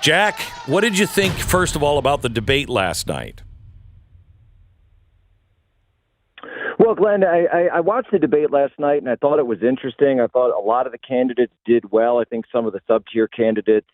Jack, what did you think, first of all, about the debate last night? Well, Glenn, I watched the debate last night, and I thought it was interesting. I thought a lot of the candidates did well. I think some of the sub-tier candidates,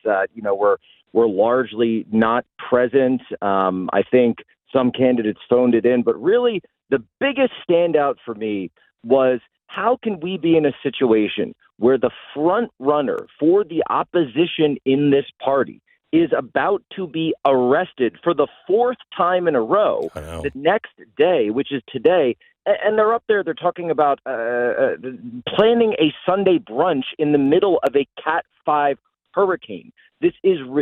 were largely not present. I think some candidates phoned it in. But really, the biggest standout for me was, how can we be in a situation where the front runner for the opposition in this party is about to be arrested for the fourth time in a row the next day, which is today? And they're up there, they're talking about planning a Sunday brunch in the middle of a Cat 5 hurricane. This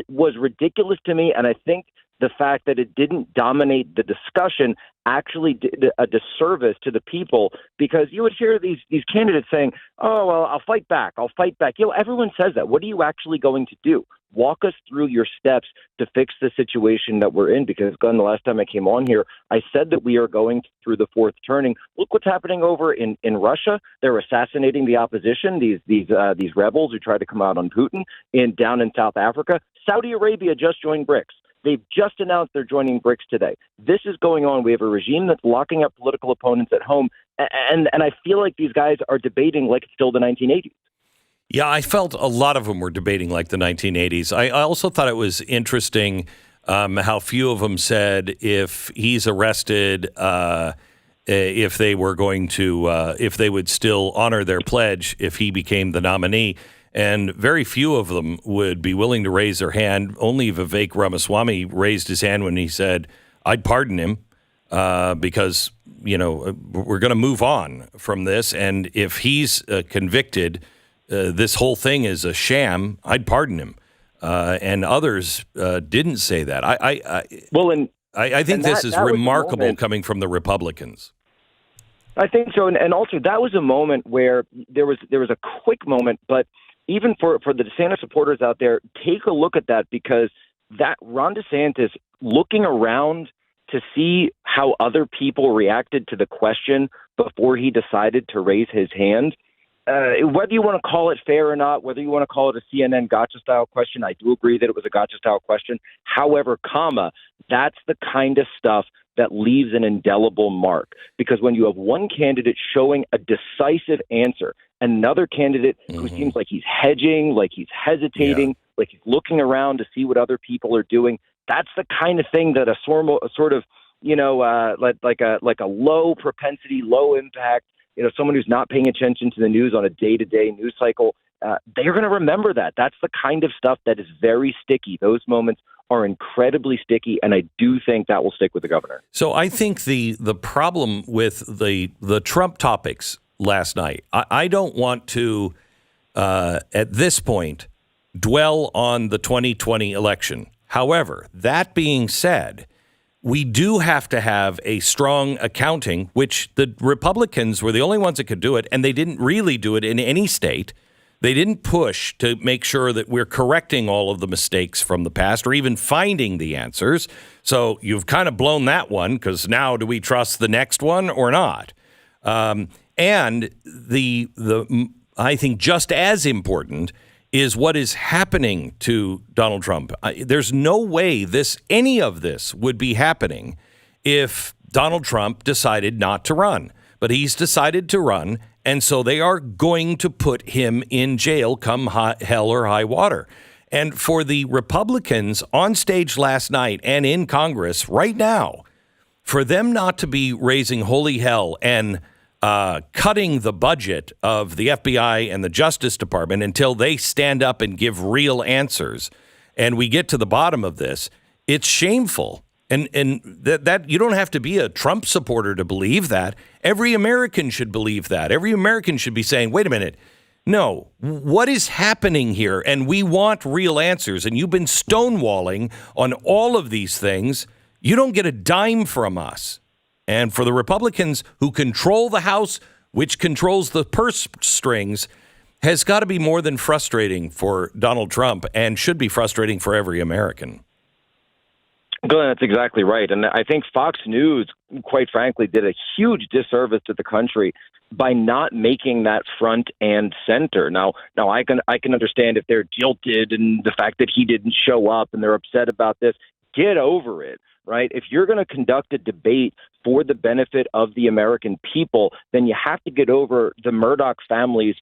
was ridiculous to me, and I think the fact that it didn't dominate the discussion actually did a disservice to the people, because you would hear these candidates saying, oh, well, I'll fight back. Everyone says that. What are you actually going to do? Walk us through your steps to fix the situation that we're in, because, Glenn, the last time I came on here, I said that we are going through the fourth turning. Look what's happening over in Russia. They're assassinating the opposition, these rebels who try to come out on Putin, down in South Africa. Saudi Arabia just joined BRICS. They've just announced they're joining BRICS today. This is going on. We have a regime that's locking up political opponents at home, and I feel like these guys are debating like it's still the 1980s. Yeah, I felt a lot of them were debating like the 1980s. I also thought it was interesting how few of them said if he's arrested, if they were going to, if they would still honor their pledge if he became the nominee. And very few of them would be willing to raise their hand. Only Vivek Ramaswamy raised his hand when he said, I'd pardon him because, we're going to move on from this. And if he's convicted, this whole thing is a sham, I'd pardon him. And others didn't say that. I think this is remarkable coming from the Republicans. I think so. And also, that was a moment where there was a quick moment, but even for the DeSantis supporters out there, take a look at that, because that Ron DeSantis looking around to see how other people reacted to the question before he decided to raise his hand, whether you want to call it fair or not, whether you want to call it a CNN gotcha-style question, I do agree that it was a gotcha-style question. However, that's the kind of stuff that leaves an indelible mark. Because when you have one candidate showing a decisive answer, another candidate who seems like he's hedging, like he's hesitating, like he's looking around to see what other people are doing, that's the kind of thing that a sort of, like a low propensity, low impact, someone who's not paying attention to the news on a day-to-day news cycle, they're going to remember that. That's the kind of stuff that is very sticky. Those moments are incredibly sticky, and I do think that will stick with the governor. So I think the problem with the Trump topics last night, I don't want to, at this point, dwell on the 2020 election. However, that being said, we do have to have a strong accounting, which the Republicans were the only ones that could do it, and they didn't really do it in any state. They didn't push to make sure that we're correcting all of the mistakes from the past or even finding the answers. So you've kind of blown that one, because now do we trust the next one or not? And I think just as important is what is happening to Donald Trump. There's no way any of this would be happening if Donald Trump decided not to run. But he's decided to run, and so they are going to put him in jail come hell or high water. And for the Republicans on stage last night and in Congress right now, for them not to be raising holy hell and cutting the budget of the FBI and the Justice Department until they stand up and give real answers, and we get to the bottom of this, it's shameful. And that you don't have to be a Trump supporter to believe that. Every American should believe that. Every American should be saying, wait a minute, no, what is happening here? And we want real answers. And you've been stonewalling on all of these things. You don't get a dime from us. And for the Republicans who control the House, which controls the purse strings, has got to be more than frustrating for Donald Trump, and should be frustrating for every American. Glenn, that's exactly right. And I think Fox News, quite frankly, did a huge disservice to the country by not making that front and center. Now I can understand if they're jilted and the fact that he didn't show up and they're upset about this. Get over it, right? If you're going to conduct a debate for the benefit of the American people, then you have to get over the Murdoch family's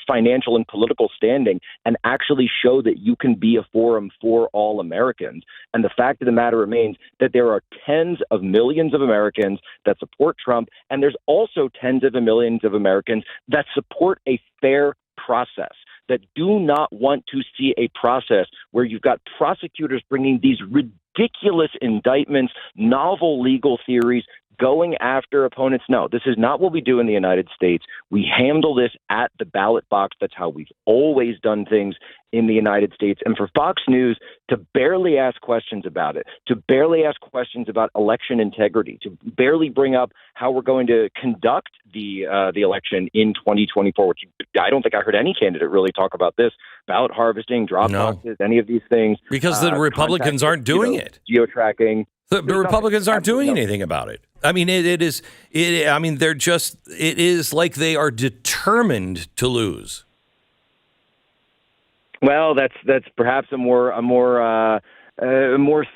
financial and political standing and actually show that you can be a forum for all Americans. And the fact of the matter remains that there are tens of millions of Americans that support Trump, and there's also tens of millions of Americans that support a fair process, that do not want to see a process where you've got prosecutors bringing these ridiculous indictments, novel legal theories, going after opponents. No, this is not what we do in the United States. We handle this at the ballot box. That's how we've always done things in the United States. And for Fox News to barely ask questions about it, to barely ask questions about election integrity, to barely bring up how we're going to conduct the election in 2024, which I don't think I heard any candidate really talk about this, ballot harvesting, drop boxes, any of these things. Because the Republicans aren't doing it. Geo-tracking. The Republicans aren't doing anything about it. I mean, it is like they are determined to lose. Well, that's perhaps a more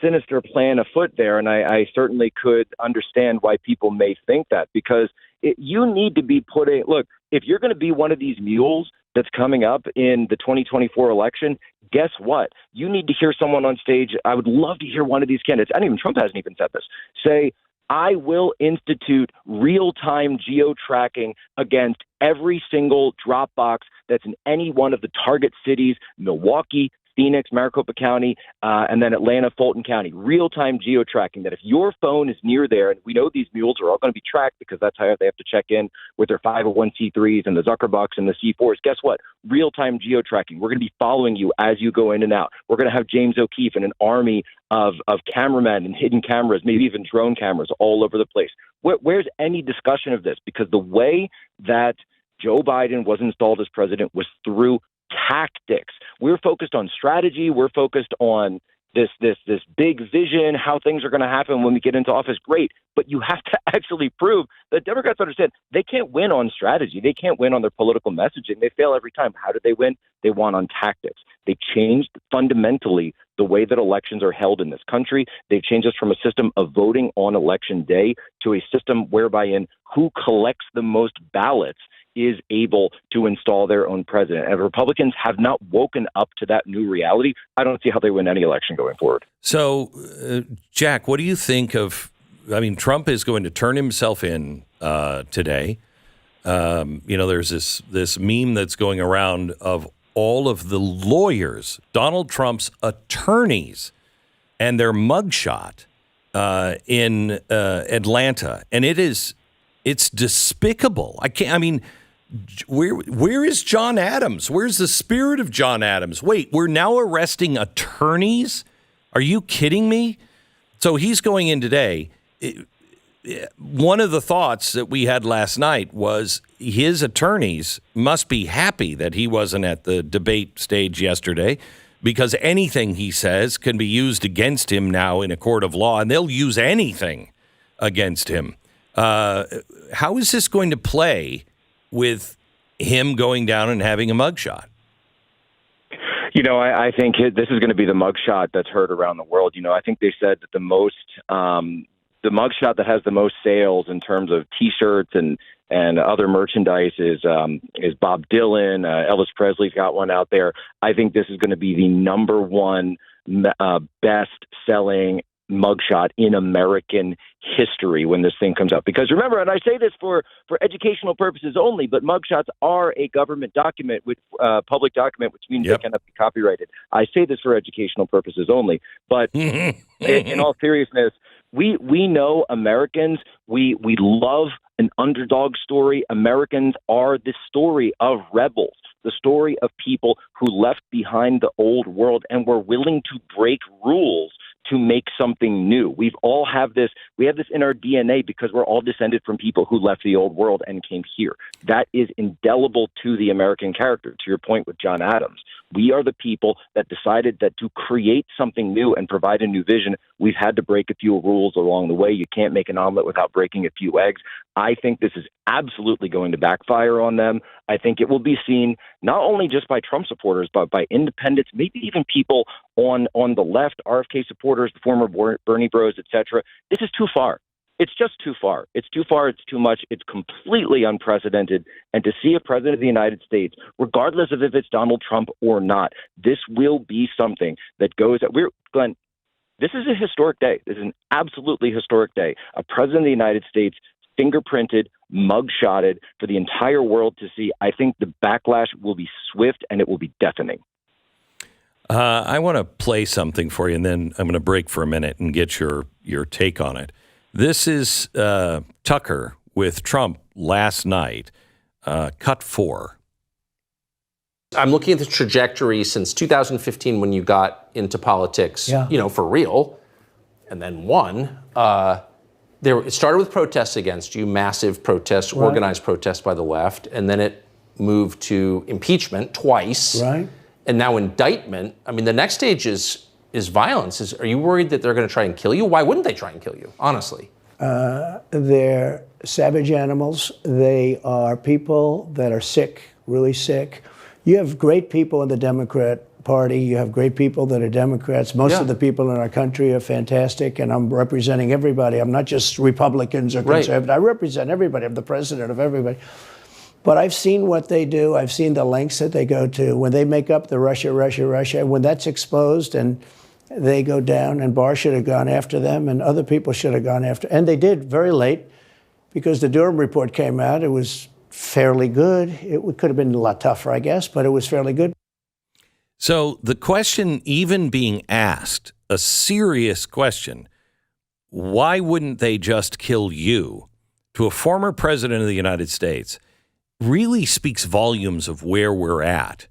sinister plan afoot there, and I certainly could understand why people may think that, because you need to be look, if you're going to be one of these mules that's coming up in the 2024 election, guess what? You need to hear someone on stage. I would love to hear one of these candidates, and even Trump hasn't even said this, say, I will institute real-time geo-tracking against every single drop box that's in any one of the target cities, Milwaukee, Phoenix, Maricopa County, and then Atlanta, Fulton County. Real-time geo-tracking, that if your phone is near there, and we know these mules are all going to be tracked because that's how they have to check in with their 501c3s and the Zuckerbucks and the C4s. Guess what? Real-time geo-tracking. We're going to be following you as you go in and out. We're going to have James O'Keefe and an army of cameramen and hidden cameras, maybe even drone cameras all over the place. Where's any discussion of this? Because the way that Joe Biden was installed as president was through tactics. We're focused on strategy. We're focused on this big vision, how things are going to happen when we get into office. Great. But you have to actually prove that Democrats understand they can't win on strategy. They can't win on their political messaging. They fail every time. How did they win? They won on tactics. They changed fundamentally the way that elections are held in this country. They've changed us from a system of voting on election day to a system whereby who collects the most ballots is able to install their own president. And if Republicans have not woken up to that new reality, I don't see how they win any election going forward. So, Jack, what do you think of, Trump is going to turn himself in today. There's this meme that's going around of all of the lawyers, Donald Trump's attorneys, and their mugshot in Atlanta. And it's despicable. Where is John Adams? Where's the spirit of John Adams? Wait, we're now arresting attorneys? Are you kidding me? So he's going in today. One of the thoughts that we had last night was his attorneys must be happy that he wasn't at the debate stage yesterday, because anything he says can be used against him now in a court of law, and they'll use anything against him. How is this going to play with him going down and having a mugshot? I think this is going to be the mugshot that's heard around the world. I think they said that the mugshot that has the most sales in terms of T-shirts and other merchandise is Bob Dylan. Elvis Presley's got one out there. I think this is going to be the number one best-selling mugshot in American history when this thing comes out. Because remember, and I say this for educational purposes only, but mugshots are a government document, public document, which means they cannot be copyrighted. I say this for educational purposes only, but in all seriousness, we know Americans, we love an underdog story. Americans are the story of rebels, the story of people who left behind the old world and were willing to break rules to make something new. We have this in our DNA because we're all descended from people who left the old world and came here. That is indelible to the American character, to your point with John Adams. We are the people that decided that to create something new and provide a new vision, we've had to break a few rules along the way. You can't make an omelet without breaking a few eggs. I think this is absolutely going to backfire on them. I think it will be seen not only just by Trump supporters, but by independents, maybe even people on the left, RFK supporters, the former Bernie bros, etc. This is too far. It's just too far. It's too far. It's too much. It's completely unprecedented. And to see a president of the United States, regardless of if it's Donald Trump or not, this will be something that goes – Glenn, this is a historic day. This is an absolutely historic day. A president of the United States fingerprinted, mugshotted for the entire world to see. I think the backlash will be swift and it will be deafening. I want to play something for you, and then I'm going to break for a minute and get your take on it. This is Tucker with Trump last night, cut 4. I'm looking at the trajectory since 2015 when you got into politics, for real, and then won. It started with protests against you, massive protests, right. Organized protests by the left, and then it moved to impeachment twice, right. And now indictment. I mean, the next stage is violence. Are you worried that they're going to try and kill you? Why wouldn't they try and kill you, honestly? They're savage animals. They are people that are sick, really sick. You have great people in the Democrat Party. You have great people that are Democrats. Most of the people in our country are fantastic, and I'm representing everybody. I'm not just Republicans or conservatives. Right. I represent everybody. I'm the president of everybody. But I've seen what they do. I've seen the lengths that they go to. When they make up the Russia, when that's exposed and they go down, and Barr should have gone after them, and other people should have gone after, and they did very late, because the Durham report came out. It was fairly good. It could have been a lot tougher, I guess, but it was fairly good. So the question even being asked, a serious question, why wouldn't they just kill you, to a former president of the United States, really speaks volumes of where we're at.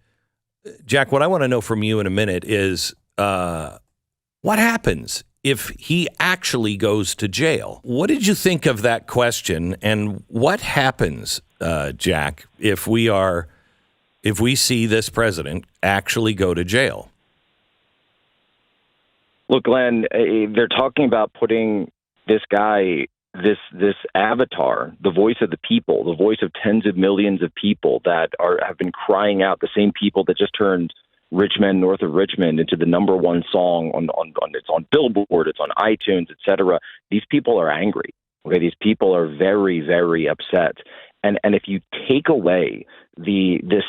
Jack, what I want to know from you in a minute is what happens if he actually goes to jail? What did you think of that question, and what happens, Jack, if we see this president actually go to jail? Look, Glenn, they're talking about putting this guy, this avatar, the voice of the people, the voice of tens of millions of people that have been crying out, the same people that just turned Richmond, north of Richmond, into the number one song it's on Billboard, it's on iTunes, etc. These people are angry. Okay, these people are very, very upset. And if you take away this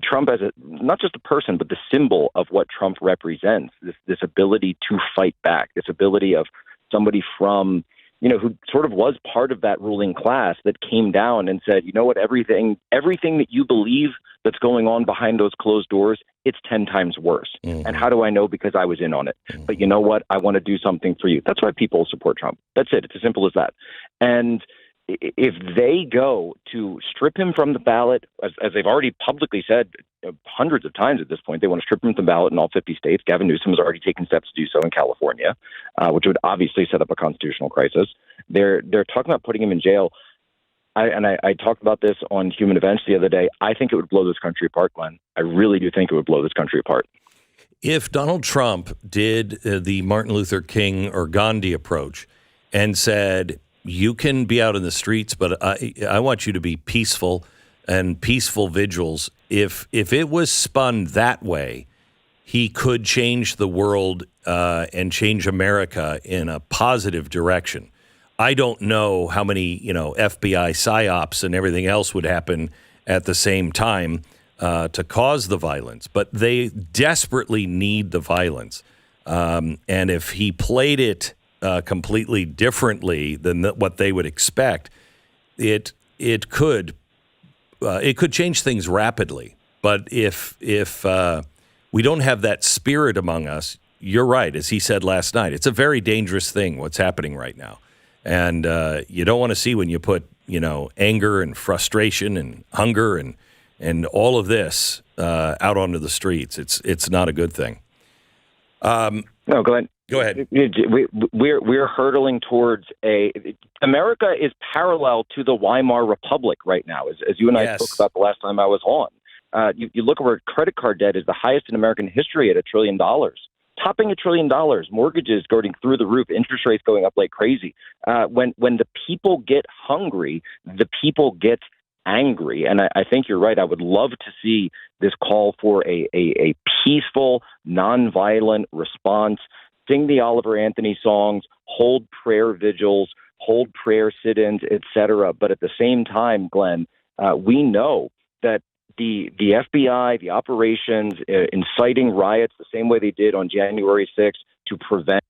Trump as not just a person, but the symbol of what Trump represents, this ability to fight back, this ability of somebody from, who sort of was part of that ruling class that came down and said, you know what, everything that you believe that's going on behind those closed doors, it's 10 times worse. Mm-hmm. And how do I know? Because I was in on it. Mm-hmm. But you know what? I want to do something for you. That's why people support Trump. That's it. It's as simple as that. And if they go to strip him from the ballot, as they've already publicly said hundreds of times at this point, they want to strip him from the ballot in all 50 states. Gavin Newsom has already taken steps to do so in California, which would obviously set up a constitutional crisis. They're talking about putting him in jail. I talked about this on Human Events the other day. I think it would blow this country apart, Glenn. I really do think it would blow this country apart. If Donald Trump did the Martin Luther King or Gandhi approach and said, you can be out in the streets, but I want you to be peaceful and peaceful vigils. If it was spun that way, he could change the world and change America in a positive direction. I don't know how many, FBI psyops and everything else would happen at the same time to cause the violence, but they desperately need the violence. And if he played it completely differently than what they would expect, it could change things rapidly. But if we don't have that spirit among us, you're right. As he said last night, it's a very dangerous thing what's happening right now, and you don't want to see when you put anger and frustration and hunger and all of this out onto the streets. It's not a good thing. No, Glenn. Go ahead. We're hurtling towards America is parallel to the Weimar Republic right now, as you and I spoke about the last time I was on. You look where credit card debt is the highest in American history at $1 trillion. Topping $1 trillion, mortgages going through the roof, interest rates going up like crazy. When the people get hungry, the people get angry. And I think you're right. I would love to see this call for a peaceful, nonviolent response. Sing the Oliver Anthony songs, hold prayer vigils, hold prayer sit-ins, etc. But at the same time, Glenn, we know that the FBI, the operations, inciting riots the same way they did on January 6th to prevent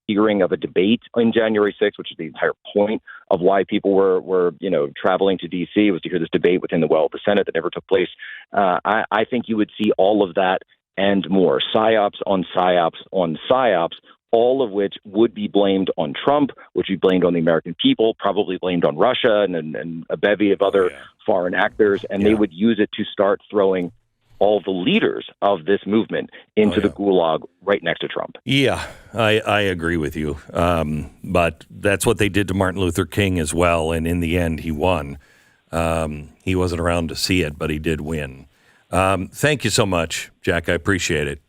hearing of a debate on January 6th, which is the entire point of why people were traveling to D.C., was to hear this debate within the well of the Senate that never took place. I think you would see all of that and more. PSYOPs on PSYOPs on PSYOPs, all of which would be blamed on Trump, which would be blamed on the American people, probably blamed on Russia and a bevy of other foreign actors, and they would use it to start throwing all the leaders of this movement into the gulag right next to Trump. Yeah, I agree with you. But that's what they did to Martin Luther King as well, and in the end, he won. He wasn't around to see it, but he did win. Thank you so much, Jack. I appreciate it.